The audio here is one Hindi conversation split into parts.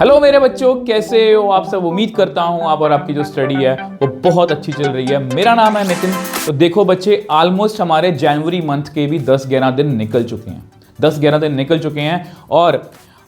हेलो मेरे बच्चों, कैसे हो आप सब। उम्मीद करता हूं आप और आपकी जो स्टडी है वो बहुत अच्छी चल रही है। मेरा नाम है नितिन। तो देखो बच्चे, ऑलमोस्ट हमारे जनवरी मंथ के भी 10-11 दिन निकल चुके हैं। 10-11 दिन निकल चुके हैं और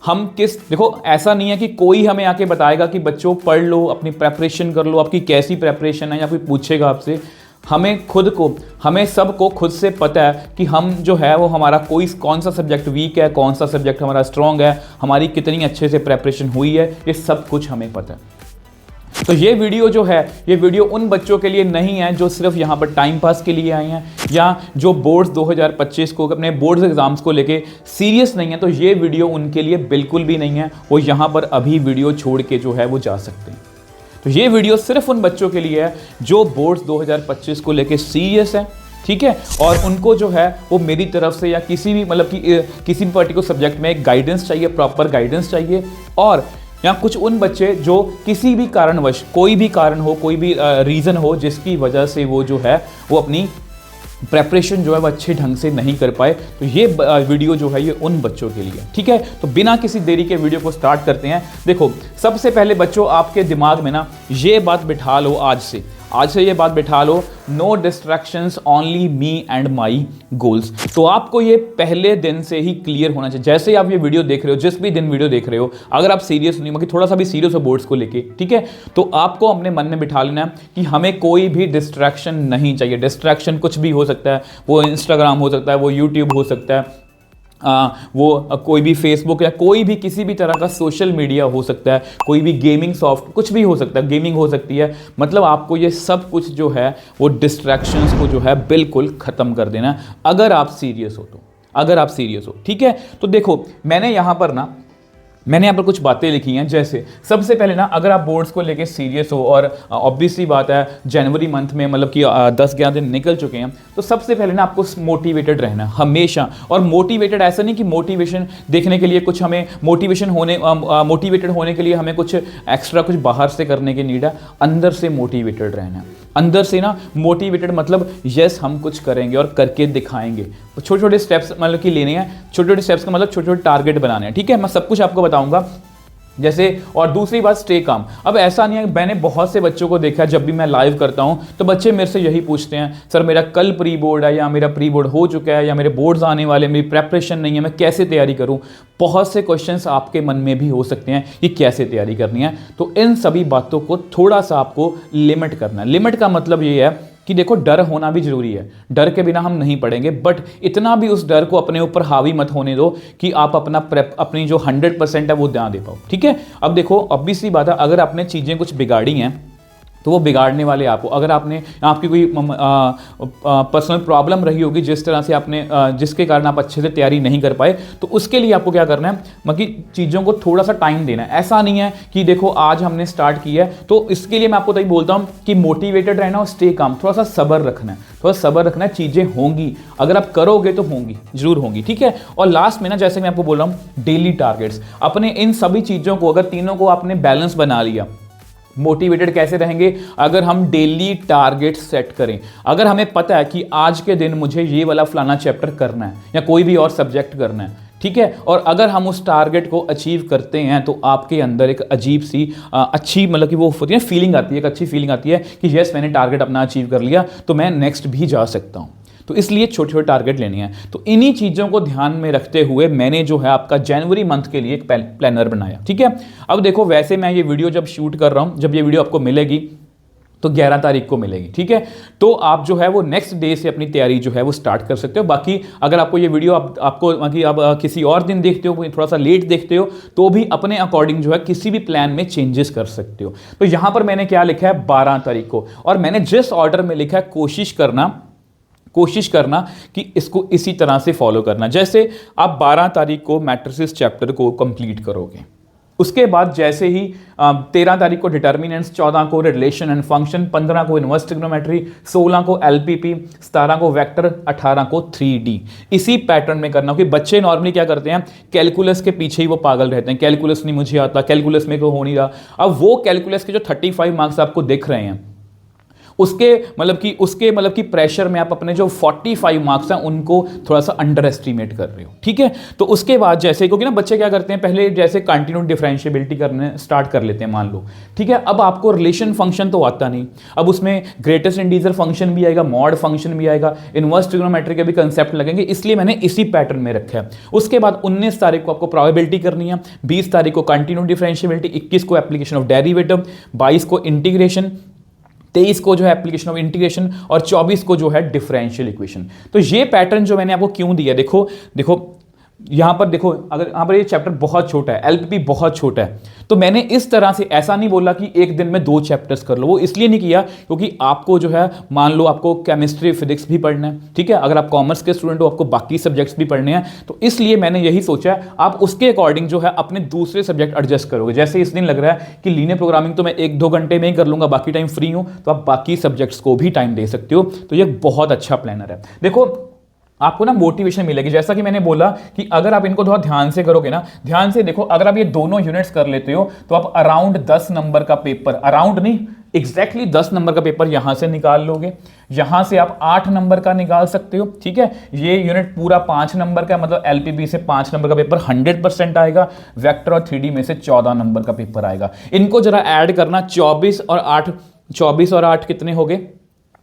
हम देखो, ऐसा नहीं है कि कोई हमें आके बताएगा कि बच्चों पढ़ लो, अपनी प्रेपरेशन कर लो, आपकी कैसी प्रेपरेशन है, या कोई पूछेगा आपसे। हमें सबको खुद से पता है कि हम जो है वो हमारा कौन सा सब्जेक्ट वीक है, कौन सा सब्जेक्ट हमारा स्ट्रांग है, हमारी कितनी अच्छे से प्रेपरेशन हुई है, ये सब कुछ हमें पता है। तो ये वीडियो जो है, ये वीडियो उन बच्चों के लिए नहीं है जो सिर्फ यहाँ पर टाइम पास के लिए आए हैं या जो बोर्ड्स 2025 को, अपने बोर्ड्स एग्जाम्स को लेके सीरियस नहीं है। तो ये वीडियो उनके लिए बिल्कुल भी नहीं है। वो यहाँ पर अभी वीडियो छोड़ के जो है वो जा सकते हैं। तो ये वीडियो सिर्फ उन बच्चों के लिए है जो बोर्ड्स 2025 को लेके सीरियस है, ठीक है। और उनको जो है वो मेरी तरफ से या किसी भी किसी भी पर्टिकुलर सब्जेक्ट में गाइडेंस चाहिए, प्रॉपर गाइडेंस चाहिए। और या कुछ उन बच्चे जो किसी भी कारणवश, कोई भी कारण हो, कोई भी रीज़न हो जिसकी वजह से वो जो है वो अपनी प्रेपरेशन जो है वो अच्छे ढंग से नहीं कर पाए, तो ये वीडियो जो है ये उन बच्चों के लिए, ठीक है। तो बिना किसी देरी के वीडियो को स्टार्ट करते हैं। देखो, सबसे पहले बच्चों आपके दिमाग में ना ये बात बिठा लो, आज से ये बात बिठा लो, no distractions, only me and my goals. तो आपको ये पहले दिन से ही क्लियर होना चाहिए। जैसे ही आप ये वीडियो देख रहे हो, जिस भी दिन वीडियो देख रहे हो, अगर आप सीरियस नहीं हो कि थोड़ा सा भी सीरियस हो बोर्ड्स को लेके, ठीक है, तो आपको अपने मन में बिठा लेना है कि हमें कोई भी डिस्ट्रैक्शन नहीं चाहिए। डिस्ट्रैक्शन कुछ भी हो सकता है, वो इंस्टाग्राम हो सकता है, वो यूट्यूब हो सकता है, वो कोई भी फेसबुक या कोई भी किसी भी तरह का सोशल मीडिया हो सकता है, कोई भी गेमिंग सॉफ्ट कुछ भी हो सकता है, गेमिंग हो सकती है। मतलब आपको ये सब कुछ जो है वो डिस्ट्रैक्शंस को जो है बिल्कुल ख़त्म कर देना है, अगर आप सीरियस हो, ठीक है। तो देखो, मैंने यहाँ पर कुछ बातें लिखी हैं। जैसे सबसे पहले ना, अगर आप बोर्ड्स को लेके सीरियस हो और ऑब्वियसली बात है जनवरी मंथ में मतलब कि 10-11 दिन निकल चुके हैं, तो सबसे पहले ना आपको मोटिवेटेड रहना हमेशा। और मोटिवेटेड ऐसा नहीं कि मोटिवेशन देखने के लिए कुछ हमें मोटिवेटेड होने के लिए हमें कुछ एक्स्ट्रा कुछ बाहर से करने की नीड है। अंदर से मोटिवेटेड रहना है, अंदर से ना मोटिवेटेड, मतलब यस हम कुछ करेंगे और करके दिखाएंगे। छोटे छोटे स्टेप्स मतलब कि लेने हैं, छोटे छोटे स्टेप्स का मतलब छोटे छोटे टारगेट बनाने हैं, ठीक है। मैं सब कुछ आपको बताऊंगा जैसे। और दूसरी बात, स्टे काम। अब ऐसा नहीं है, मैंने बहुत से बच्चों को देखा, जब भी मैं लाइव करता हूं तो बच्चे मेरे से यही पूछते हैं, सर मेरा कल प्री बोर्ड है, या मेरा प्री बोर्ड हो चुका है, या मेरे बोर्ड्स आने वाले, मेरी प्रेपरेशन नहीं है, मैं कैसे तैयारी करूं। बहुत से क्वेश्चंस आपके मन में भी हो सकते हैं कि कैसे तैयारी करनी है। तो इन सभी बातों को थोड़ा सा आपको लिमिट करना है। लिमिट का मतलब ये है कि देखो, डर होना भी जरूरी है, डर के बिना हम नहीं पढ़ेंगे, बट इतना भी उस डर को अपने ऊपर हावी मत होने दो कि आप अपनी जो 100% है वो ध्यान दे पाओ, ठीक है। अब देखो, ऑब्वियसली बात है, अगर आपने चीज़ें कुछ बिगाड़ी हैं तो वो बिगाड़ने वाले आप हो। अगर आपकी कोई पर्सनल प्रॉब्लम रही होगी जिस तरह से जिसके कारण आप अच्छे से तैयारी नहीं कर पाए, तो उसके लिए आपको क्या करना है, मतलब चीज़ों को थोड़ा सा टाइम देना है। ऐसा नहीं है कि देखो आज हमने स्टार्ट किया है, तो इसके लिए मैं आपको तभी बोलता हूँ कि मोटिवेटेड रहना और स्टे काम, थोड़ा सा सब्र रखना है, चीज़ें होंगी, अगर आप करोगे तो होंगी, जरूर होंगी, ठीक है। और लास्ट में ना, जैसे मैं आपको बोल रहा हूँ, डेली टारगेट्स, अपने इन सभी चीज़ों को, अगर तीनों को आपने बैलेंस बना लिया, मोटिवेटेड कैसे रहेंगे, अगर हम डेली टारगेट सेट करें। अगर हमें पता है कि आज के दिन मुझे ये वाला फलाना चैप्टर करना है या कोई भी और सब्जेक्ट करना है, ठीक है, और अगर हम उस टारगेट को अचीव करते हैं तो आपके अंदर एक अजीब सी अच्छी मतलब कि वो होती है फीलिंग आती है, एक अच्छी फीलिंग आती है कि यस मैंने टारगेट अपना अचीव कर लिया, तो मैं नेक्स्ट भी जा सकता हूँ। तो इसलिए छोटे छोटे टारगेट लेने हैं। तो इन्हीं चीज़ों को ध्यान में रखते हुए मैंने जो है आपका जनवरी मंथ के लिए एक प्लानर बनाया, ठीक है। अब देखो, वैसे मैं ये वीडियो जब शूट कर रहा हूँ, जब ये वीडियो आपको मिलेगी तो 11 तारीख को मिलेगी, ठीक है। तो आप जो है वो नेक्स्ट डे से अपनी तैयारी जो है वो स्टार्ट कर सकते हो। बाकी अगर आपको ये वीडियो आपको आप किसी और दिन देखते हो, थोड़ा सा लेट देखते हो, तो भी अपने अकॉर्डिंग जो है किसी भी प्लान में चेंजेस कर सकते हो। तो यहाँ पर मैंने क्या लिखा है, 12 तारीख को, और मैंने जिस ऑर्डर में लिखा है कोशिश करना कि इसको इसी तरह से फॉलो करना। जैसे आप 12 तारीख को मैट्रिसेस चैप्टर को कंप्लीट करोगे, उसके बाद जैसे ही 13 तारीख को डिटर्मिनेंट्स, 14 को रिलेशन एंड फंक्शन, 15 को इनवर्स ट्रिग्नोमेट्री, 16 को एलपीपी, 17 को वेक्टर, 18 को 3D। इसी पैटर्न में करना, क्योंकि बच्चे नॉर्मली क्या करते हैं, कैलकुलस के पीछे ही वो पागल रहते हैं, कैलकुलस नहीं मुझे आता, कैलकुलस में को हो नहीं रहा। अब वो कैलकुलस के जो 35 मार्क्स आपको दिख रहे हैं, उसके मतलब कि प्रेशर में आप अपने जो 45 मार्क्स हैं उनको थोड़ा सा अंडर एस्टिमेट कर रहे हो, ठीक है। तो उसके बाद जैसे, क्योंकि ना बच्चे क्या करते हैं, पहले जैसे कंटिन्यूड डिफरेंशिएबिलिटी करने स्टार्ट कर लेते हैं मान लो, ठीक है। अब आपको रिलेशन फंक्शन तो आता नहीं, अब उसमें ग्रेटेस्ट इंटीजर फंक्शन भी आएगा, मॉड फंक्शन भी आएगा, इनवर्स ट्रिग्नोमेट्री के भी कंसेप्ट लगेंगे, इसलिए मैंने इसी पैटर्न में रखा है। उसके बाद 19 तारीख को आपको प्रोबेबिलिटी करनी है, 20 तारीख को कंटिन्यूड डिफरेंशिएबिलिटी, 21 को एप्लीकेशन ऑफ डेरिवेटिव, 22 को इंटीग्रेशन, 23 को जो है एप्लीकेशन ऑफ इंटीग्रेशन और 24 को जो है डिफरेंशियल इक्वेशन। तो ये पैटर्न जो मैंने आपको क्यों दिया, देखो देखो यहां पर देखो, अगर यहां पर ये चैप्टर बहुत छोटा है, एलपीपी बहुत छोटा है, तो मैंने इस तरह से ऐसा नहीं बोला कि एक दिन में 2 चैप्टर्स कर लो, वो इसलिए नहीं किया क्योंकि आपको जो है मान लो आपको केमिस्ट्री फिजिक्स भी पढ़ना है, ठीक है। अगर आप कॉमर्स के स्टूडेंट हो, आपको बाकी सब्जेक्ट्स भी पढ़ने हैं, तो इसलिए मैंने यही सोचा आप उसके अकॉर्डिंग जो है अपने दूसरे सब्जेक्ट एडजस्ट करोगे। जैसे इस दिन लग रहा है कि लीनियर प्रोग्रामिंग तो मैं 1-2 घंटे में ही कर लूंगा, बाकी टाइम फ्री हूं, तो आप बाकी सब्जेक्ट्स को भी टाइम दे सकते हो। तो ये बहुत अच्छा प्लानर है। देखो आपको ना मोटिवेशन मिलेगी, जैसा कि मैंने बोला कि अगर आप इनको थोड़ा ध्यान से करोगे ना, ध्यान से देखो, अगर आप ये दोनों यूनिट्स कर लेते हो तो आप अराउंड 10 नंबर का पेपर, अराउंड नहीं एग्जैक्टली 10 नंबर का पेपर यहां से निकाल लोगे, यहां से आप 8 नंबर का निकाल सकते हो, ठीक है। ये यूनिट पूरा 5 नंबर का, मतलब एलपीबी से 5 नंबर का पेपर 100% आएगा, वेक्टर और 3D में से 14 नंबर का पेपर आएगा। इनको जरा ऐड करना, 24 और 8 कितने हो गए,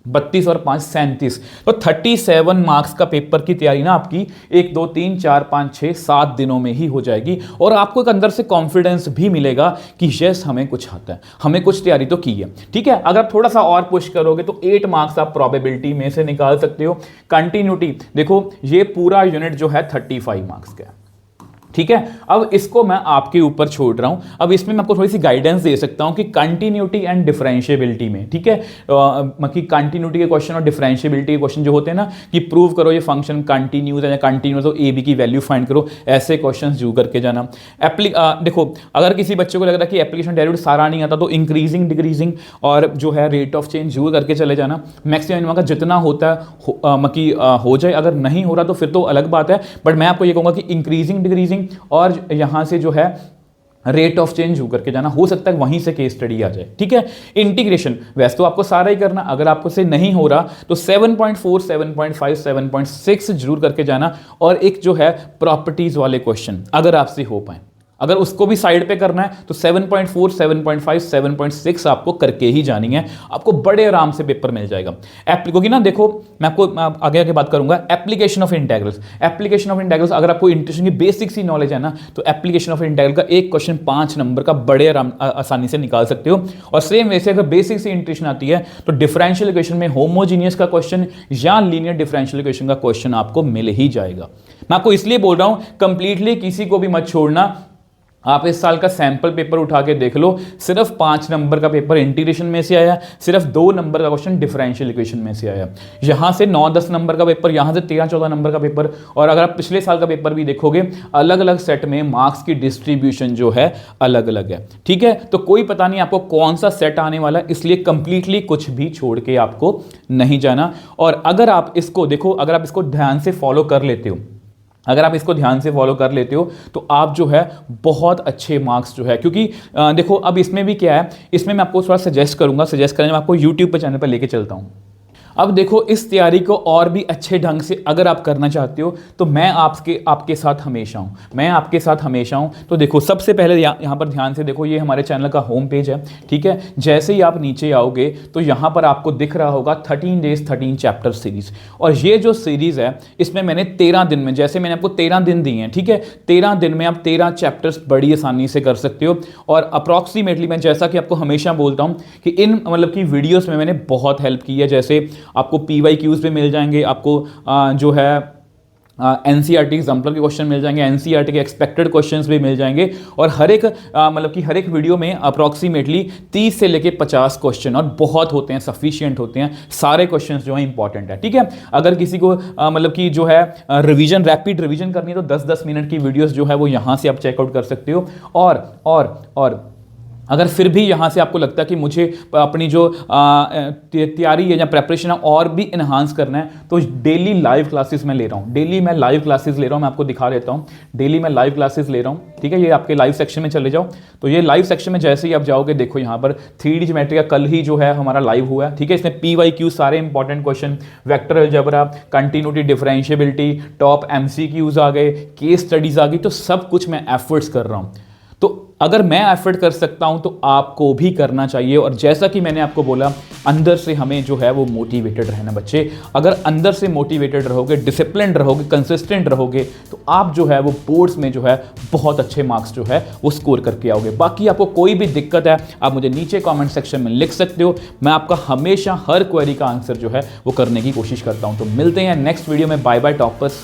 32 और 5 37, तो 37 मार्क्स का पेपर की तैयारी ना आपकी 1 2 3 4 5 6 7 दिनों में ही हो जाएगी। और आपको एक अंदर से कॉन्फिडेंस भी मिलेगा कि यस हमें कुछ आता है, हमें कुछ तैयारी तो की है, ठीक है। अगर थोड़ा सा और पुश करोगे तो 8 मार्क्स आप प्रोबेबिलिटी में से निकाल सकते हो। कंटिन्यूटी देखो, ये पूरा यूनिट जो है 35 मार्क्स का है, ठीक है। अब इसको मैं आपके ऊपर छोड़ रहा हूं, अब इसमें मैं आपको थोड़ी सी गाइडेंस दे सकता हूं कि कंटिन्यूटी एंड डिफरेंशिएबिलिटी में, ठीक है, कि कंटिन्यूटी के क्वेश्चन और डिफरेंशिएबिलिटी के क्वेश्चन जो होते हैं ना, कि प्रूव करो ये फंक्शन कंटिन्यूस है या कंटिन्यूस हो, ए बी की वैल्यू फाइंड करो, ऐसे क्वेश्चन जू करके जाना। देखो अगर किसी बच्चे को लग रहा है कि एप्लीकेशन डेरिवेटिव सारा नहीं आता, तो इंक्रीजिंग डिक्रीजिंग और जो है रेट ऑफ चेंज जू करके चले जाना, मैक्सिमम का जितना होता है हो जाए, अगर नहीं हो रहा तो फिर तो अलग बात है, बट मैं आपको ये कहूंगा कि इंक्रीजिंग डिक्रीजिंग और यहां से जो है रेट ऑफ चेंज हो करके जाना, हो सकता है वहीं से केस स्टडी आ जाए, ठीक है। इंटीग्रेशन वैसे तो आपको सारा ही करना, अगर आपको से नहीं हो रहा तो 7.4 7.5 7.6 जरूर करके जाना। और एक जो है प्रॉपर्टीज वाले क्वेश्चन अगर आपसे हो पाए, अगर उसको भी साइड पे करना है तो 7.4 7.5 7.6 आपको करके ही जानी है, आपको बड़े आराम से पेपर मिल जाएगा। क्योंकि ना देखो मैं आगे आगे बात करूंगा application of integrals. Application of integrals अगर आपको इंटीग्रेशन की बेसिक सी नॉलेज है ना, तो एप्लीकेशन ऑफ इंटीग्रल का एक क्वेश्चन 5 नंबर का बड़े आसानी से निकाल सकते हो। और सेम वैसे अगर बेसिक सी इंटीग्रेशन आती है तो डिफरेंशियल इक्वेशन में होमोजीनियस का क्वेश्चन या लीनियर डिफरेंशियल इक्वेशन का क्वेश्चन आपको मिल ही जाएगा। मैं आपको इसलिए बोल रहा हूं कंप्लीटली किसी को भी मत छोड़ना। आप इस साल का सैंपल पेपर उठा के देख लो, सिर्फ 5 नंबर का पेपर इंटीग्रेशन में से आया, सिर्फ 2 नंबर का क्वेश्चन डिफरेंशियल इक्वेशन में से आया, यहां से 9-10 नंबर का पेपर, यहां से 13-14 नंबर का पेपर। और अगर आप पिछले साल का पेपर भी देखोगे, अलग अलग सेट में मार्क्स की डिस्ट्रीब्यूशन जो है अलग अलग है, ठीक है। तो कोई पता नहीं आपको कौन सा सेट आने वाला है, इसलिए कंप्लीटली कुछ भी छोड़ के आपको नहीं जाना। और अगर आप इसको देखो, अगर आप इसको ध्यान से फॉलो कर लेते हो, अगर आप इसको ध्यान से फॉलो कर लेते हो तो आप जो है बहुत अच्छे मार्क्स जो है, क्योंकि देखो अब इसमें भी क्या है, इसमें मैं आपको थोड़ा सजेस्ट करूंगा, सजेस्ट करने में आपको यूट्यूब पर चैनल पर लेके चलता हूं। अब देखो इस तैयारी को और भी अच्छे ढंग से अगर आप करना चाहते हो तो मैं आपके साथ हमेशा हूं, मैं आपके साथ हमेशा हूं। तो देखो सबसे पहले यहाँ पर ध्यान से देखो, ये हमारे चैनल का होम पेज है, ठीक है। जैसे ही आप नीचे आओगे तो यहाँ पर आपको दिख रहा होगा 13 डेज 13 चैप्टर सीरीज। और ये जो सीरीज है इसमें मैंने 13 दिन में, जैसे मैंने आपको 13 दिन दिए हैं, ठीक है, 13 दिन में आप 13 चैप्टर्स बड़ी आसानी से कर सकते हो। और अप्रॉक्सीमेटली मैं जैसा कि आपको हमेशा बोलता हूँ कि इन मतलब की वीडियोस में मैंने बहुत हेल्प की है। जैसे आपको PYQs पे मिल जाएंगे, आपको जो है एनसीईआरटी एग्जाम्पल के क्वेश्चन मिल जाएंगे, एनसीईआरटी के एक्सपेक्टेड क्वेश्चंस भी मिल जाएंगे। और हर एक मतलब कि हर एक वीडियो में अप्रॉक्सीमेटली 30 से लेके 50 क्वेश्चन, और बहुत होते हैं, सफिशिएंट होते हैं, सारे क्वेश्चंस जो है इंपॉर्टेंट है, ठीक है। अगर किसी को मतलब कि जो है रिवीजन, रैपिड रिवीजन करनी है तो 10-10 मिनट की वीडियोस जो है वो यहाँ से आप चेकआउट कर सकते हो। और अगर फिर भी यहाँ से आपको लगता है कि मुझे अपनी जो तैयारी है या प्रेपरेशन है और भी इन्हांस करना है, तो डेली लाइव क्लासेस मैं ले रहा हूँ। डेली मैं लाइव क्लासेस ले रहा हूँ, मैं आपको दिखा देता हूँ। डेली मैं लाइव क्लासेस ले रहा हूँ, ठीक है। ये आपके लाइव सेक्शन में चले जाओ, तो ये लाइव सेक्शन में जैसे ही आप जाओगे, देखो यहाँ पर 3D ज्योमेट्री का कल ही जो है हमारा लाइव हुआ है, ठीक है। इसमें PYQ सारे important question, vector algebra, continuity, differentiability, top MCQs आ गए, केस स्टडीज आ गई, तो सब कुछ मैं एफर्ट्स कर रहा हूँ। तो अगर मैं एफर्ट कर सकता हूं तो आपको भी करना चाहिए। और जैसा कि मैंने आपको बोला, अंदर से हमें जो है वो मोटिवेटेड रहना बच्चे। अगर अंदर से मोटिवेटेड रहोगे, डिसिप्लिन्ड रहोगे, कंसिस्टेंट रहोगे, तो आप जो है वो बोर्ड्स में जो है बहुत अच्छे मार्क्स जो है वो स्कोर करके आओगे। बाकी आपको कोई भी दिक्कत है, आप मुझे नीचे कॉमेंट सेक्शन में लिख सकते हो। मैं आपका हमेशा हर क्वेरी का आंसर जो है वो करने की कोशिश करता हूँ। तो मिलते हैं नेक्स्ट वीडियो में। Bye bye toppers.